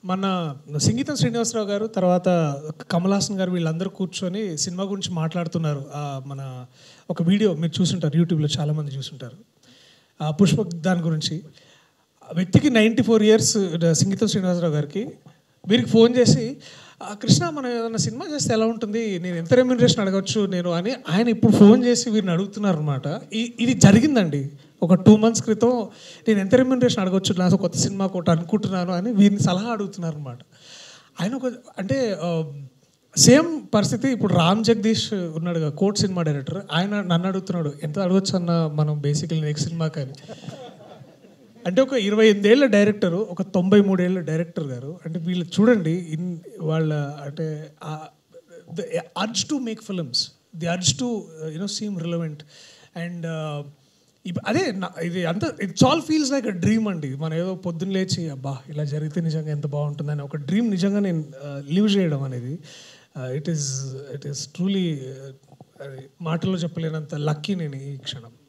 మన సంగీతం శ్రీనివాసరావు గారు తర్వాత కమల్ హాసన్ గారు వీళ్ళందరూ కూర్చొని సినిమా గురించి మాట్లాడుతున్నారు. మన ఒక వీడియో మీరు చూసుంటారు, యూట్యూబ్లో చాలామంది చూసుంటారు. పుష్పక్ దాని గురించి వ్యక్తికి 94 ఇయర్స్ సంగీతం శ్రీనివాసరావు గారికి వీరికి ఫోన్ చేసి, కృష్ణ మనం ఏదైనా సినిమా చేస్తే ఎలా ఉంటుంది, నేను ఎంత రెమ్యూనరేషన్ అడగచ్చు నేను అని ఆయన ఇప్పుడు ఫోన్ చేసి వీరిని అడుగుతున్నారు అనమాట. ఇది జరిగిందండి ఒక 2 months క్రితం. నేను ఎంత రెమ్యూనరేషన్ అడగచ్చు, నాకు కొత్త సినిమా ఒకటి అనుకుంటున్నాను అని వీరిని సలహా అడుగుతున్నారు అనమాట. ఆయన ఒక అంటే సేమ్ పరిస్థితి ఇప్పుడు రామ్ జగదీష్ ఉన్నాడు, కోర్ట్ సినిమా డైరెక్టర్. ఆయన నన్ను అడుగుతున్నాడు ఎంత అడగచ్చు అన్న మనం బేసికలీ నెక్స్ట్ సినిమా కానీ. అంటే ఒక 28 ఏళ్ళ డైరెక్టరు, ఒక 93 ఏళ్ళ డైరెక్టర్ గారు. అంటే వీళ్ళు చూడండి వాళ్ళ అంటే the urge to make films, the urge to seem relevant. And అదే ఇది అంతా it's all feels like a dream అండి. మనం ఏదో పొద్దున్న లేచి అబ్బా ఇలా జరిగితే నిజంగా ఎంత బాగుంటుందని ఒక డ్రీమ్ నిజంగా నేను లివ్ చేయడం అనేది ఇట్ ఈస్ ట్రూలీ మాటల్లో చెప్పలేనంత లక్కీ నేను ఈ క్షణం.